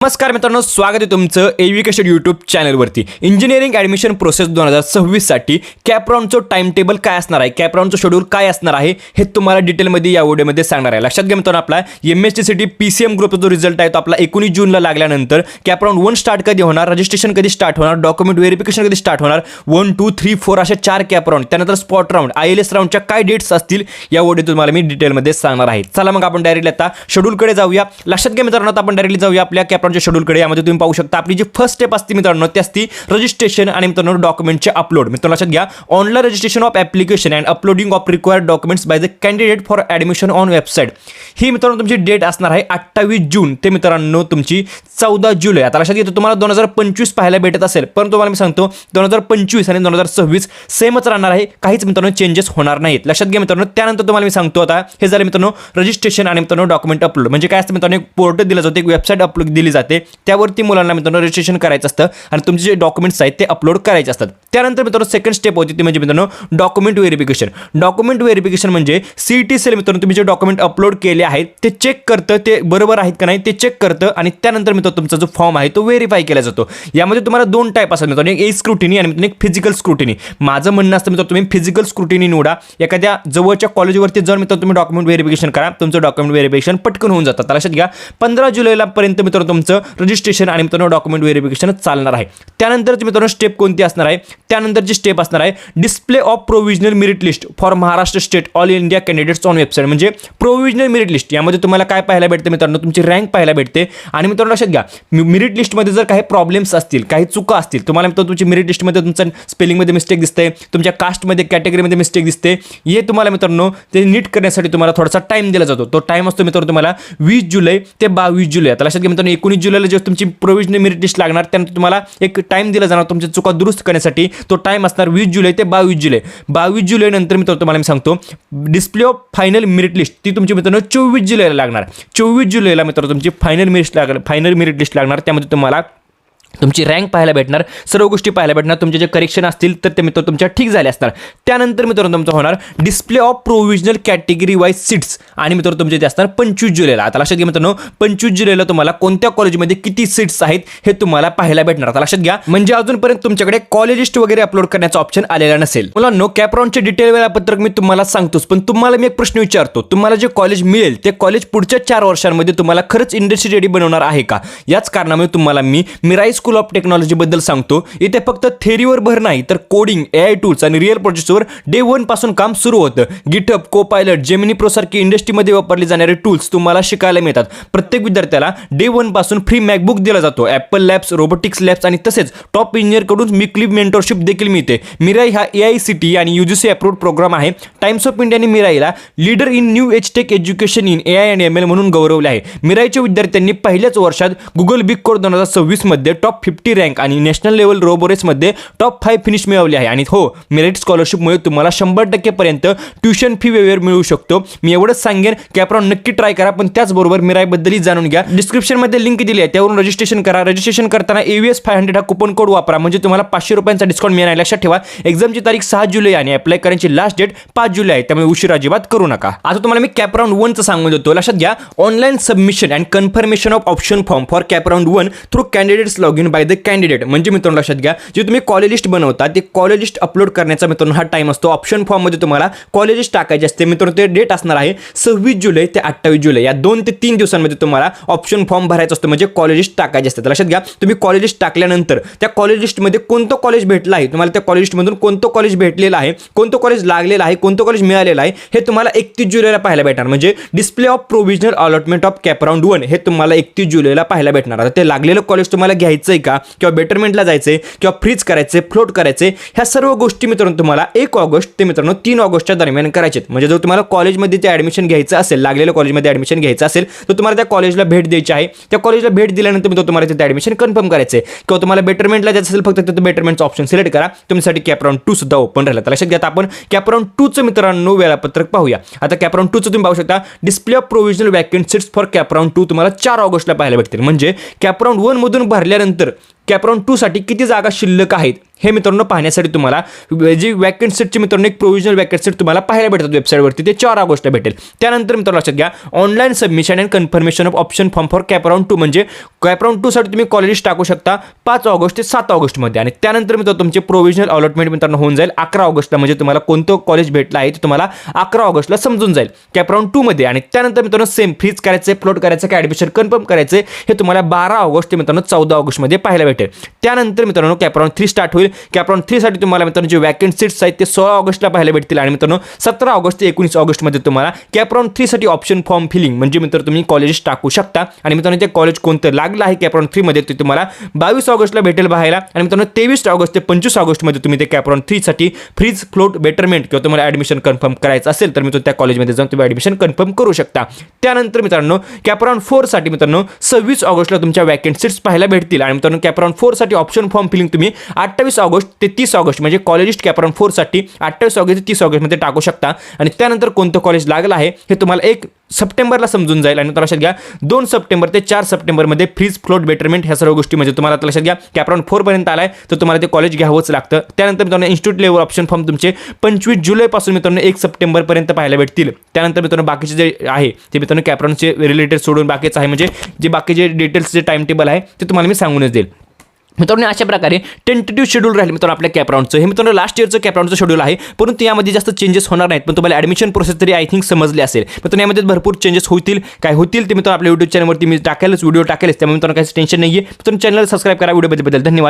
नमस्कार मित्रांनो, स्वागत आहे तुमचं एव्हिकेशन यूट्यूब चॅनलवरती. इंजिनिअरिंग ॲडमिशन प्रोसेस 2026 साठी कॅपराऊंडचं टाइम टेबल काय असणार आहे, कॅपराऊंडचं शेड्यूल काय असणार आहे हे तुम्हाला डिटेलमध्ये या व्हिडिओमध्ये सांगणार आहे. लक्षात घ्या मित्रांनो, आपला MSTCT PCM ग्रुपचा जो रिझल्ट आहे तो आपला 19 जूनला लागल्यानंतर कॅपराऊंड 1 स्टार्ट कधी होणार, रजिस्ट्रेशन कधी स्टार्ट होणार, डॉक्युमेंट व्हेरिफिकेशन कधी स्टार्ट होणार, 1, 2, 3, 4 अशा 4 कॅपराऊंड, त्यानंतर स्पॉट राऊंड, ILS राऊंडच्या काय डेट्स असतील या व्हिडिओ तुम्हाला मी डिटेलमध्ये सांगणार आहे. चला मग आपण डायरेक्टली आता शेड्यूलकडे जाऊया. लक्षात घ्या मित्रांनो, आता आपण डायरेक्टली जाऊया आपल्या कॅपराऊंडच्या शेड्यूलकडे. यामध्ये तुम्ही पाहू शकता आपली जी फर्स्ट स्टेप असते मित्रांनो ती असते रजिस्ट्रेशन आणि मित्रांनो डॉक्युमेंटचे अपलोड. मित्रांनो लक्षात घ्या, online registration of application and uploading of required documents by the candidate for admission on website. ही मित्रांनो तुमची डेट असणार आहे 28 जून ते मित्रांनो तुमची 14 जुलै. आता लक्षात घ्या, तुम्हाला 2025 पाहायला भेटत असेल, पण तुम्हाला मी सांगतो 2025 आणि 2026 सेमच राहणार आहे, काहीच मित्रांनो चेंजेस होणार नाहीत. लक्षात घ्या मित्रांनो, त्यानंतर तुम्हाला मी सांगतो आता हे झालं मित्रांनो रजिस्ट्रेशन आणि मित्रांनो डॉक्युमेंट अपलोड. म्हणजे काय असतं मित्रांनो, एक पोर्टल दिलं जातं, एक वेबसाईट अपलोड दिली जाते, त्यावरती मुलांना मित्रांनो रजिस्ट्रेशन करायचं असतं आणि तुमचे जे डॉक्युमेंट्स आहेत ते अपलोड करायचे असतात. त्यानंतर मित्रांनो सेकंड स्टेप होती ती म्हणजे मित्रांनो डॉक्युमेंट व्हेरिफिकेशन. डॉक्युमेंट व्हेरिफिकेशन म्हणजे CET सेल मित्रांनो तुम्ही जे डॉक्युमेंट अपलोड केले आहेत ते चेक करतं, ते बरोबर आहेत का नाही ते चेक करतं आणि त्यानंतर मित्रांनो तुमचा जो फॉर्म आहे तो व्हेरीफाय केला जातो. यामध्ये तुम्हाला 2 टाईप असतात मित्रांनो, एक स्क्रुटिनी आणि मित्रांनो एक फिजिकल स्क्रुटिनी. माझं म्हणणं असतं मित्रांनो तुम्ही फिजिकल स्क्रुटिनी निवडा. एखाद्या जवळच्या कॉलेजवरती जर मित्रांनो तुम्ही डॉक्युमेंट व्हेरिफिकेशन करा, तुमचं डॉक्युमेंट व्हेरिफिकेशन पटकन होऊन जातं. लक्षात घ्या, 15 जुलैला पर्यंत मित्रांनो तुमचं रजिस्ट्रेशन आणि मित्रांनो डॉक्युमेंट व्हेरिफिकेशन चालणार आहे. त्यानंतरची मित्रांनो स्टेप कोणती असणार आहे, त्यानंतरची स्टेप असणार आहे display of provisional merit list for Maharashtra state all India candidates on website. म्हणजे प्रोव्हिजनल मेरिट लिस्ट यामध्ये तुम्हाला काय पाहायला भेटते मित्रांनो, तुमची रँक पाहायला भेटते. आणि मित्रांनो लक्षात घ्या, मेरिट लिस्टमध्ये जर काही प्रॉब्लेम्स असतील, काही चुका असतील, तुम्हाला मित्रांनो तुमची मेरिट लिस्टमध्ये तुमचं स्पेलिंगमध्ये मिस्टेक दिसते, तुमच्या कास्टमध्ये कॅटेगरीमध्ये मिस्टेक दिसते, हे तुम्हाला मित्रांनो ते नीट करण्यासाठी तुम्हाला थोडासा टाइम दिला जातो. तो टाइम असतो मित्रांनो तुम्हाला 20 जुलै ते 22 जुलै. आता लक्षात घ्या मित्रांनो, 19 जुलैला जेव्हा तुमची प्रोव्हिजनल मेरिट लिस्ट लागणार त्यानंतर तुम्हाला एक टाइम दिला जाणार तुमच्या चुका दुरुस्त करण्यासाठी. तो टाइम असणार 20 जुलै ते 22 जुलै. 22 जुलै नंतर मित्रांनो तुम्हाला मी सांगतो display of final merit list ती तुमची मित्रांनो 24 जुलैला लागणार. 24 जुलैला मित्रांनो तुमची फायनल मेरिट लिस्ट लागणार. त्यामध्ये तुम्हाला तुमची रँक पाहायला भेटणार, सर्व गोष्टी पाहायला भेटणार, तुमचे जे करेक्शन असतील तर ते मित्रांनो तुमच्या ठीक झाले असणार. त्यानंतर मित्रांनो तुमचं होणार display of provisional category wise seats आणि मित्रांनो तुमचे ते असणार 25 जुलैला. आता लक्षात घ्या मित्रांनो, 25 जुलैला तुम्हाला कोणत्या कॉलेजमध्ये किती सीट्स आहेत हे तुम्हाला पाहायला भेटणार. आता लक्षात घ्या, म्हणजे अजूनपर्यंत तुमच्याकडे कॉलेज लिस्ट वगैरे अपलोड करण्याचा ऑप्शन आलेला नसेल. मुलांनो कॅपराऊंडचे डिटेल वेळापत्रक मी तुम्हाला सांगतोच, पण तुम्हाला मी एक प्रश्न विचारतो, तुम्हाला जे कॉलेज मिळेल ते कॉलेज पुढच्या 4 वर्षांमध्ये तुम्हाला खरंच इंडस्ट्री रेडी बनवणार आहे का? याच कारणामुळे तुम्हाला मी मिराई स्कूल ऑफ टेक्नॉलॉजी बद्दल सांगतो. इथे फक्त थेरीवर भर नाही तर कोडिंग, AI टूल्स आणि रिअल प्रोजेक्ट्सवर डे 1 पासून काम सुरू होतं. गिटहब, कोपायलट, जेमिनी प्रो सारखी इंडस्ट्रीमध्ये वापरले जाणारे टूल्स तुम्हाला शिकायला मिळतात. प्रत्येक विद्यार्थ्याला डे 1 पासून फ्री मॅकबुक दिला जातो. ॲपल लॅब्स, रोबोटिक्स लॅब्स आणि तसेच टॉप इंजिनियरकडून वीकली मेंटरशिप देखील मिळते. मिराई हा AICTE आणि UGC अप्रूव्ड प्रोग्राम आहे. टाइम्स ऑफ इंडियाने मिराईला leader in new age tech education in AI आणि ML म्हणून गौरवले आहे. मिराईच्या विद्यार्थ्यांनी पहिल्याच वर्षात गुगल बिग कोड 2026 मध्ये टॉप 50 रँक आणि नॅशनल लेवल रोबोरेसमध्ये टॉप 5 फिनिश मिळवले आहे. आणि हो, मेरिट स्कॉलरशिपमुळे तुम्हाला 100% पर्यंत ट्युशन फी वेळेवर मिळू शकतो. मी एवढंच सांगेन, कॅपराऊंड नक्की ट्राय करा, पण त्याचबरोबर मिराईबद्दलही जाणून घ्या. डिस्क्रिप्शनमध्ये लिंक दिली आहे, त्यावरून रजिस्ट्रेशन करा. रजिस्ट्रेशन करताना AVS 500 हा कुपन कोड वापरा, म्हणजे तुम्हाला 500 रुपयांचा डिस्काउंट मिळणार. लक्षात ठेवा, एक्झामची तारीख 6 जुलै आणि अप्लाय करायची लास्ट डेट 5 जुलै आहे, त्यामुळे उशीर अजिबात करू नका. आता तुम्हाला मी कॅपराऊंड 1चं सांगून देतो. लक्षात घ्या, online submission and confirmation of option form for CAP round 1 through candidates log in by the candidate. म्हणजे मित्रांनो लक्षात घ्या, जे तुम्ही कॉलेज लिस्ट बनवता ते कॉलेज लिस्ट अपलोड करण्याचा मित्रांनो हा टाइम असतो. ऑप्शन फॉर्म मध्ये तुम्हाला कॉलेज लिस्ट टाकायचे असते मित्रांनो. ते डेट असणार आहे 26 जुलै ते 28 जुलै. या 2 ते 3 दिवसांमध्ये तुम्हाला ऑप्शन फॉर्म भरायचा असतो, म्हणजे कॉलेज लिस्ट टाकायचे असते. लक्षात घ्या, तुम्ही कॉलेज लिस्ट टाकल्यानंतर त्या कॉलेज लिस्टमध्ये कोणतं कॉलेज भेटलं आहे, तुम्हाला त्या कॉलेज लिस्टमधून कोणतं कॉलेज भेटलेलं आहे, कोणतं कॉलेज लागलेलं आहे, कोणतं कॉलेज मिळालेलं आहे हे तुम्हाला 31 जुलैला पाहायला भेटणार. म्हणजे display of provisional allotment of CAP round 1 हे तुम्हाला 31 जुलैला पाहायला भेटणार. आता ते लागलेलं कॉलेज तुम्हाला घ्यायचंय का किंवा बेटरमेंटला जायचंय किंवा फ्रीज करायचे, फ्लोट करायचे, ह्या सर्व गोष्टी मित्रांनो तुम्हाला 1 ऑगस्ट ते मित्रांनो 3 ऑगस्टच्या दरम्यान करायचे. म्हणजे जर तुम्हाला कॉलेजमध्ये ते ॲडमिशन घ्यायचं असेल, लागलेल्या कॉलेजमध्ये ॲडमिशन घ्यायचं असेल तर तुम्हाला त्या कॉलेजला भेट द्यायची आहे. त्या कॉलेजला भेट दिल्यानंतर मित्रांनो तुम्हाला तिथे ॲडमिशन कन्फर्म करायचं आहे. किंवा तुम्हाला बेटरमेंटला जायचं असेल फक्त तिथे बेटरमेंटचा ऑप्शन सिलेक्ट करा. तुमच्यासाठी कॅपराऊंड 2 सुद्धा ओपन राहिला. तर लक्षात घ्या, आपण कॅपराऊंड 2चं मित्रांनो वेळापत्रक पाहूया. आता कॅपराऊंड 2चं तुम्ही पाहू शकता, display of provisional vacant seats for कॅपराऊंड 2 तुम्हाला 4 ऑगस्टला पाहायला भेटतील. म्हणजे कॅपराऊंड 1 मधून भरल्यानंतर कॅपराऊंड 2 साठी किती जागा शिल्लक आहेत हे मित्रांनो पाहण्यासाठी तुम्हाला जी वॅकंट सीटची मित्रांनो एक प्रोव्हिजनल वॅकंट सीट तुम्हाला पाहायला भेटतात वेबसाईटवरती, ते 4 ऑगस्टला भेटेल. त्यानंतर मित्रांनो लक्षात घ्या, online submission and confirmation of option form for CAP round 2 म्हणजे कॅपराउंड 2 साठी तुम्ही कॉलेजेस टाकू शकता 5 ऑगस्ट ते 7 ऑगस्टमध्ये. आणि त्यानंतर मित्रांनो तुमचे प्रोव्हिजनल अलॉटमेंट मित्रांनो होऊन जाईल 11 ऑगस्टला. म्हणजे तुम्हाला कोणतं कॉलेज भेटलं आहे ते तुम्हाला 11 ऑगस्टला समजून जाईल कॅपराउंड 2 मध्ये. आणि त्यानंतर मित्रांनो सेम फ्रीज करायचे, फ्लोट करायचं, काय ॲडमिशन कन्फर्म करायचे हे तुम्हाला 12 ऑगस्ट ते मित्रांनो 14 ऑगस्टमध्ये पाहायला भेटेल. त्यानंतर मित्रांनो कॅपराउंड 3 स्टार्ट होईल. कॅपराउंड 3 साठी तुम्हाला मित्रांनो जे वॅकंट सीट्स आहेत ते 16 ऑगस्टला पाहायला भेटतील. आणि मित्रांनो 17 ऑगस्ट ते 19 ऑगस्टमध्ये तुम्हाला कॅपराउंड 3 साठी ऑप्शन फॉर्म फिलिंग म्हणजे मित्र तुम्ही कॉलेजेस टाकू शकता. आणि मित्रांनो ते कॉलेज कोणतं लागलं आहे कॅपराउंड 3 मध्ये ते तुम्हाला 22 ऑगस्टला भेटेल पाहायला. आणि मित्रांनो 23 ऑगस्ट ते 25 ऑगस्टमध्ये तुम्ही ते कॅपराउंड 3 साठी फ्रीज, फ्लोट, बेटरमेंट किंवा तुम्हाला ॲडमिशन कन्फर्म करायचं असेल तर मित्रांनो त्या कॉलेजमध्ये जाऊन तुम्ही ॲडमिशन कन्फर्म करू शकता. त्यानंतर मित्रांनो कॅपराउंड 4 साठी मित्रांनो 26 ऑगस्टला तुमच्या वॅकंट सीट्स पाहायला भेटतील. आणि मित्रांनो कॅपराउंड 4 साठी ऑप्शन फॉर्म फिलिंग तुम्ही 28 ऑगस्ट ते 30 ऑगस्ट म्हणजे कॉलेजिस्ट कॅपराउंड 4 साठी 28 ऑगस्ट ते 30 ऑगस्टमध्ये टाकू शकता. आणि त्यानंतर कोणतं कॉलेज लागलं आहे हे तुम्हाला 1 सप्टेंबरला समजून जाईल. आणि लक्षात घ्या 2 सप्टेंबर ते 4 सप्टेंबरमध्ये फ्रीज, फ्लोट, बेटरमेंट ह्या सर्व गोष्टी म्हणजे तुम्हाला लक्षात घ्या कॅपराउंड 4 पर्यंत आलाय तर तुम्हाला ते कॉलेज घ्यावंच लागतं. त्यानंतर मित्रांनो इन्स्टिट्यूट लेवल ऑप्शन फॉर्म तुमचे 25 जुलैपासून मित्रांनो 1 सप्टेंबरपर्यंत पाहायला भेटतील. त्यानंतर मित्रांनो बाकीचे जे आहे ते मित्रांनो कॅपराउंडचे रिलेटेड सोडून बाकीचं आहे म्हणजे जे बाकीचे डिटेल्स जे टाइम टेबल आहे ते तुम्हाला मी सांगूनच देईल. मित्रांनो अशा प्रकारे टेंटेटिव्ह शेड्यूल राहील मित्रांनो आपल्या कॅपराउंडचं. हे मित्रांनो लास्ट इयरचं कॅपराउंडचं शेड्यूल आहे, परंतु यामध्ये जास्त चेंजेस होणार नाहीत. पण तुम्हाला ॲडमिशन प्रोसेस तरी आय थिंक समजले असेल. मित्रांनो यामध्ये भरपूर चेंजेस होतील, काय होतील ते मित्रांनो आपल्या यूट्यूब चॅनलवरती मी टाकेलच, व्हिडिओ टाकेलच, त्यामुळे मित्रांनो काही टेन्शन नाही आहे. मित्रांनो चॅनल सबस्क्राईब करा. व्हिडिओबद्दल धन्यवाद.